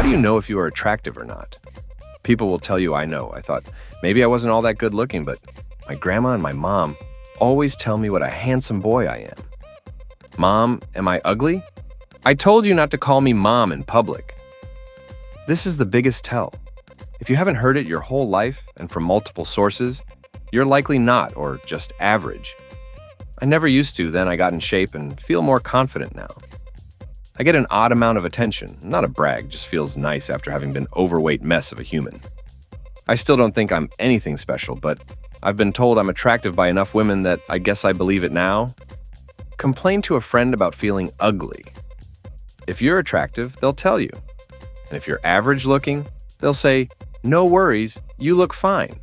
do you know if you are attractive or not? People will tell you I know. I thought maybe I wasn't all that good looking, but my grandma and my mom always tell me what a handsome boy I am. Mom, am I ugly? I told you not to call me mom in public. This is the biggest tell. If you haven't heard it your whole life and from multiple sources, you're likely not or just average. I never used to, then I got in shape and feel more confident now. I get an odd amount of attention, not a brag, just feels nice after having been overweight mess of a human. I still don't think I'm anything special, but I've been told I'm attractive by enough women that I guess I believe it now. Complain to a friend about feeling ugly. If you're attractive, they'll tell you. And if you're average looking, they'll say, no worries, you look fine.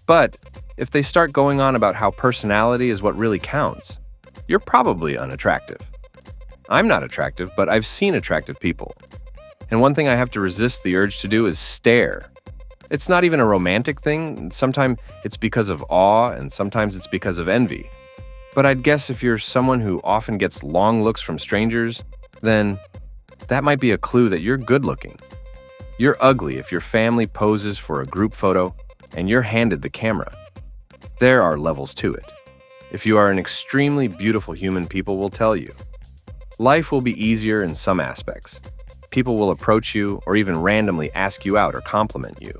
But if they start going on about how personality is what really counts, you're probably unattractive. I'm not attractive, but I've seen attractive people. And one thing I have to resist the urge to do is stare. It's not even a romantic thing. Sometimes it's because of awe, and sometimes it's because of envy. But I'd guess if you're someone who often gets long looks from strangers, then that might be a clue that you're good looking. You're ugly if your family poses for a group photo and you're handed the camera. There are levels to it. If you are an extremely beautiful human, people will tell you. Life will be easier in some aspects. People will approach you or even randomly ask you out or compliment you.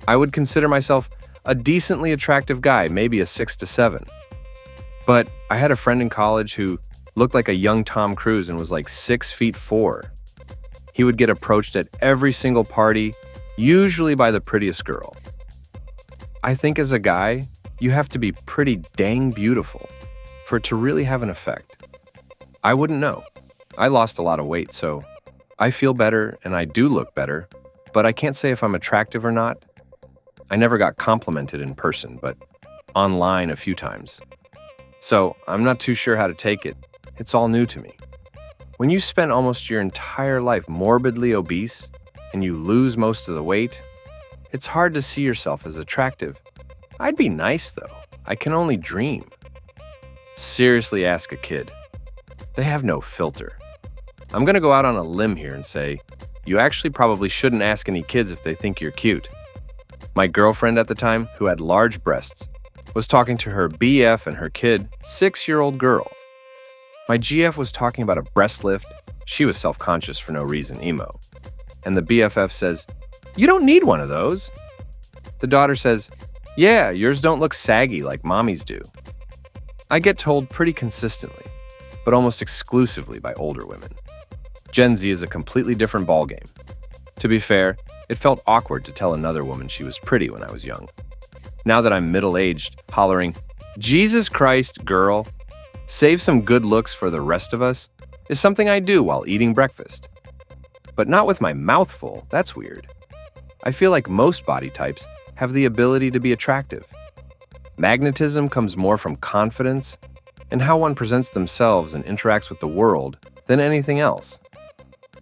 I would consider myself a decently attractive guy, maybe a 6 to 7. But I had a friend in college who looked like a young Tom Cruise and was like 6'4". He would get approached at every single party, usually by the prettiest girl. I think as a guy, you have to be pretty dang beautiful for it to really have an effect. I wouldn't know. I lost a lot of weight, so I feel better and I do look better, but I can't say if I'm attractive or not. I never got complimented in person, but online a few times. So I'm not too sure how to take it. It's all new to me. When you spend almost your entire life morbidly obese and you lose most of the weight, it's hard to see yourself as attractive. I'd be nice though. I can only dream. Seriously, ask a kid. They have no filter. I'm gonna go out on a limb here and say, you actually probably shouldn't ask any kids if they think you're cute. My girlfriend at the time, who had large breasts, was talking to her BF and her kid, 6-year-old girl. My GF was talking about a breast lift. She was self-conscious for no reason, emo. And the BFF says, you don't need one of those. The daughter says, yeah, yours don't look saggy like mommies do. I get told pretty consistently, but almost exclusively by older women. Gen Z is a completely different ballgame. To be fair, it felt awkward to tell another woman she was pretty when I was young. Now that I'm middle-aged, hollering, Jesus Christ, girl, save some good looks for the rest of us, is something I do while eating breakfast. But not with my mouth full, that's weird. I feel like most body types have the ability to be attractive. Magnetism comes more from confidence and how one presents themselves and interacts with the world than anything else.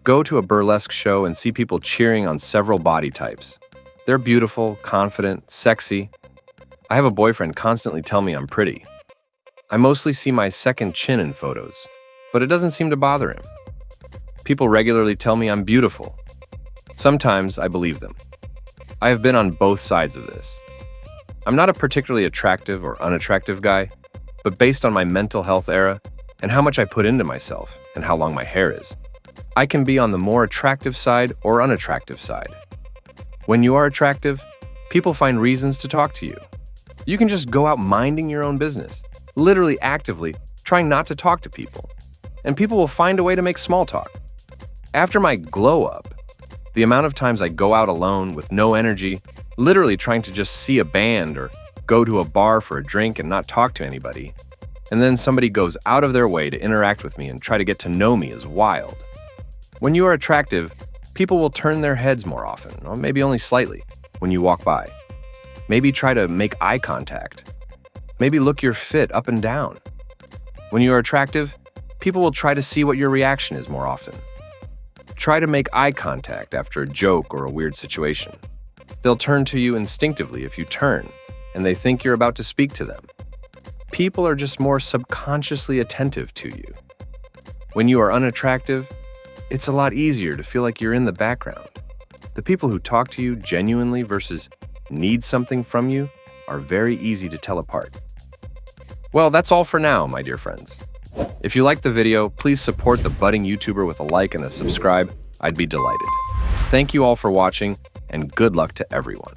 Go to a burlesque show and see people cheering on several body types. They're beautiful, confident, sexy. I have a boyfriend constantly tell me I'm pretty. I mostly see my second chin in photos, but it doesn't seem to bother him. People regularly tell me I'm beautiful. Sometimes I believe them. I have been on both sides of this. I'm not a particularly attractive or unattractive guy, but based on my mental health era and how much I put into myself and how long my hair is, I can be on the more attractive side or unattractive side. When you are attractive, people find reasons to talk to you. You can just go out minding your own business, literally actively trying not to talk to people, and people will find a way to make small talk. After my glow up, the amount of times I go out alone with no energy, literally trying to just see a band or go to a bar for a drink and not talk to anybody, and then somebody goes out of their way to interact with me and try to get to know me is wild. When you are attractive, people will turn their heads more often, or maybe only slightly, when you walk by. Maybe try to make eye contact. Maybe look your fit up and down. When you are attractive, people will try to see what your reaction is more often. Try to make eye contact after a joke or a weird situation. They'll turn to you instinctively if you turn, and they think you're about to speak to them. People are just more subconsciously attentive to you. When you are unattractive, it's a lot easier to feel like you're in the background. The people who talk to you genuinely versus need something from you are very easy to tell apart. Well, that's all for now, my dear friends. If you liked the video, please support the budding YouTuber with a like and a subscribe. I'd be delighted. Thank you all for watching, and good luck to everyone.